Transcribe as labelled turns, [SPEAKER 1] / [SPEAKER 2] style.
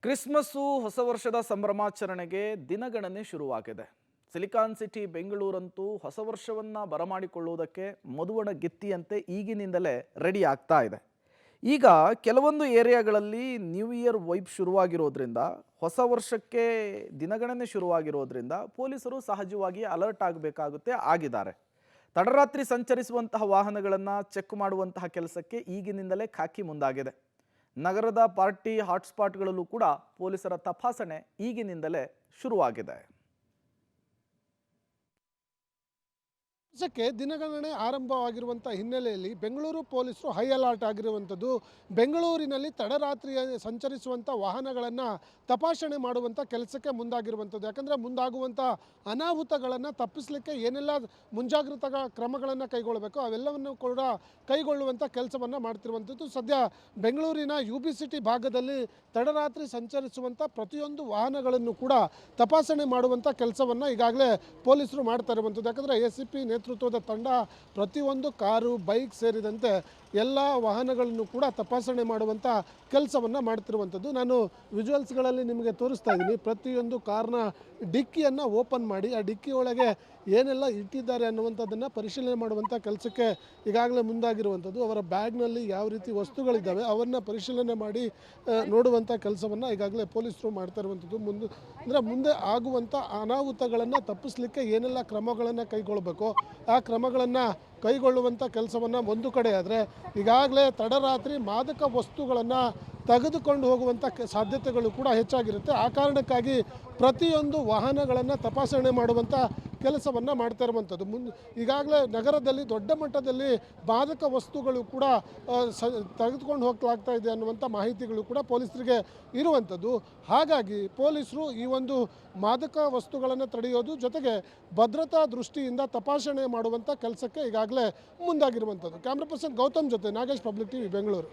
[SPEAKER 1] Christmas ಹೊಸ ವರ್ಷದ ಸಂಭ್ರಮಾಚರಣೆಗೆ ದಿನಗಣನೆ ಶುರುವಾಗಿದೆ. ಸಿಲಿಕಾನ್ ಸಿಟಿ ಬೆಂಗಳೂರಂತೂ ಹೊಸ ವರ್ಷವನ್ನ ಬರಮಾಡಿಕೊಳ್ಳುವುದಕ್ಕೆ ಮದುವಣ ಗೆತ್ತಿಯಂತೆ ಈಗಿನಿಂದಲೇ ರೆಡಿ ಆಗ್ತಾ ಇದೆ. ಈಗ ಕೆಲವೊಂದು ಏರಿಯಾಗಳಲ್ಲಿ ನ್ಯೂ ಇಯರ್ ವೈಬ್ ಶುರುವಾಗಿರೋದ್ರಿಂದ, ಹೊಸ ವರ್ಷಕ್ಕೆ ದಿನಗಣನೆ ಶುರುವಾಗಿರೋದ್ರಿಂದ ಪೊಲೀಸರು ಸಹಜವಾಗಿ ಅಲರ್ಟ್ ಆಗಬೇಕಾಗುತ್ತೆ, ಆಗಿದ್ದಾರೆ. ತಡರಾತ್ರಿ ಸಂಚರಿಸುವಂತಹ ವಾಹನಗಳನ್ನು ಚೆಕ್ ಮಾಡುವಂತಹ ಕೆಲಸಕ್ಕೆ ಈಗಿನಿಂದಲೇ ಖಾಕಿ ಮುಂದಾಗಿದೆ. ನಗರದ ಪಾರ್ಟಿ ಹಾಟ್ಸ್ಪಾಟ್ಗಳಲ್ಲೂ ಕೂಡ ಪೊಲೀಸರ ತಪಾಸಣೆ ಈಗಿನಿಂದಲೇ ಶುರುವಾಗಿದೆ.
[SPEAKER 2] ವರ್ಷಕ್ಕೆ ದಿನಗಣನೆ ಆರಂಭವಾಗಿರುವಂಥ ಹಿನ್ನೆಲೆಯಲ್ಲಿ ಬೆಂಗಳೂರು ಪೊಲೀಸರು ಹೈ ಅಲರ್ಟ್ ಆಗಿರುವಂಥದ್ದು. ಬೆಂಗಳೂರಿನಲ್ಲಿ ತಡರಾತ್ರಿ ಸಂಚರಿಸುವಂಥ ವಾಹನಗಳನ್ನು ತಪಾಸಣೆ ಮಾಡುವಂಥ ಕೆಲಸಕ್ಕೆ ಮುಂದಾಗಿರುವಂಥದ್ದು. ಯಾಕಂದರೆ ಮುಂದಾಗುವಂಥ ಅನಾಹುತಗಳನ್ನು ತಪ್ಪಿಸಲಿಕ್ಕೆ ಏನೆಲ್ಲ ಮುಂಜಾಗ್ರತಾ ಕ್ರಮಗಳನ್ನು ಕೈಗೊಳ್ಳಬೇಕು ಅವೆಲ್ಲವನ್ನು ಕೂಡ ಕೈಗೊಳ್ಳುವಂಥ ಕೆಲಸವನ್ನು ಮಾಡ್ತಿರುವಂಥದ್ದು. ಸದ್ಯ ಬೆಂಗಳೂರಿನ UB ಸಿಟಿ ಭಾಗದಲ್ಲಿ ತಡರಾತ್ರಿ ಸಂಚರಿಸುವಂಥ ಪ್ರತಿಯೊಂದು ವಾಹನಗಳನ್ನು ಕೂಡ ತಪಾಸಣೆ ಮಾಡುವಂಥ ಕೆಲಸವನ್ನು ಈಗಾಗಲೇ ಪೊಲೀಸರು ಮಾಡ್ತಾ ಇರುವಂಥದ್ದು. ಯಾಕಂದರೆ ACP ನೇತೃತ್ವದ ತಂಡ ಪ್ರತಿಯೊಂದು ಕಾರು, ಬೈಕ್ ಸೇರಿದಂತೆ ಎಲ್ಲ ವಾಹನಗಳನ್ನು ಕೂಡ ತಪಾಸಣೆ ಮಾಡುವಂಥ ಕೆಲಸವನ್ನು ಮಾಡ್ತಿರುವಂಥದ್ದು. ನಾನು ವಿಜುವಲ್ಸ್ಗಳಲ್ಲಿ ನಿಮಗೆ ತೋರಿಸ್ತಾ ಇದ್ದೀನಿ. ಪ್ರತಿಯೊಂದು ಕಾರ್ನ ಡಿಕ್ಕಿಯನ್ನು ಓಪನ್ ಮಾಡಿ ಆ ಡಿಕ್ಕಿ ಒಳಗೆ ಏನೆಲ್ಲ ಇಟ್ಟಿದ್ದಾರೆ ಅನ್ನುವಂಥದ್ದನ್ನು ಪರಿಶೀಲನೆ ಮಾಡುವಂಥ ಕೆಲಸಕ್ಕೆ ಈಗಾಗಲೇ ಮುಂದಾಗಿರುವಂಥದ್ದು. ಅವರ ಬ್ಯಾಗ್ನಲ್ಲಿ ಯಾವ ರೀತಿ ವಸ್ತುಗಳಿದ್ದಾವೆ ಅವನ್ನ ಪರಿಶೀಲನೆ ಮಾಡಿ ನೋಡುವಂಥ ಕೆಲಸವನ್ನು ಈಗಾಗಲೇ ಪೊಲೀಸರು ಮಾಡ್ತಾ ಇರುವಂಥದ್ದು. ಮುಂದೆ ಆಗುವಂಥ ಅನಾಹುತಗಳನ್ನು ತಪ್ಪಿಸಲಿಕ್ಕೆ ಏನೆಲ್ಲ ಕ್ರಮಗಳನ್ನು ಕೈಗೊಳ್ಳಬೇಕು ಆ ಕ್ರಮಗಳನ್ನು ಕೈಗೊಳ್ಳುವಂಥ ಕೆಲಸವನ್ನು ಒಂದು ಕಡೆ ಆದರೆ, ಈಗಾಗಲೇ ತಡರಾತ್ರಿ ಮಾದಕ ವಸ್ತುಗಳನ್ನು ತೆಗೆದುಕೊಂಡು ಹೋಗುವಂಥ ಸಾಧ್ಯತೆಗಳು ಕೂಡ ಹೆಚ್ಚಾಗಿರುತ್ತೆ. ಆ ಕಾರಣಕ್ಕಾಗಿ ಪ್ರತಿಯೊಂದು ವಾಹನಗಳನ್ನು ತಪಾಸಣೆ ಮಾಡುವಂಥ ಕೆಲಸವನ್ನು ಮಾಡ್ತಾ ಇರುವಂಥದ್ದು. ಈಗಾಗಲೇ ನಗರದಲ್ಲಿ ದೊಡ್ಡ ಮಟ್ಟದಲ್ಲಿ ಮಾದಕ ವಸ್ತುಗಳು ಕೂಡ ತೆಗೆದುಕೊಂಡು ಹೋಗ್ಲಾಗ್ತಾ ಇದೆ ಅನ್ನುವಂಥ ಮಾಹಿತಿಗಳು ಕೂಡ ಪೊಲೀಸರಿಗೆ ಇರುವಂಥದ್ದು. ಹಾಗಾಗಿ ಪೊಲೀಸರು ಈ ಒಂದು ಮಾದಕ ವಸ್ತುಗಳನ್ನು ತಡೆಯೋದು ಜೊತೆಗೆ ಭದ್ರತಾ ದೃಷ್ಟಿಯಿಂದ ತಪಾಸಣೆ ಮಾಡುವಂಥ ಕೆಲಸಕ್ಕೆ ಈಗಾಗಲೇ ಮುಂದಾಗಿರುವಂಥದ್ದು. ಕ್ಯಾಮ್ರಾ ಪರ್ಸನ್ ಗೌತಮ್ ಜೊತೆ ನಾಗೇಶ್, ಪಬ್ಲಿಕ್ TV, ಬೆಂಗಳೂರು.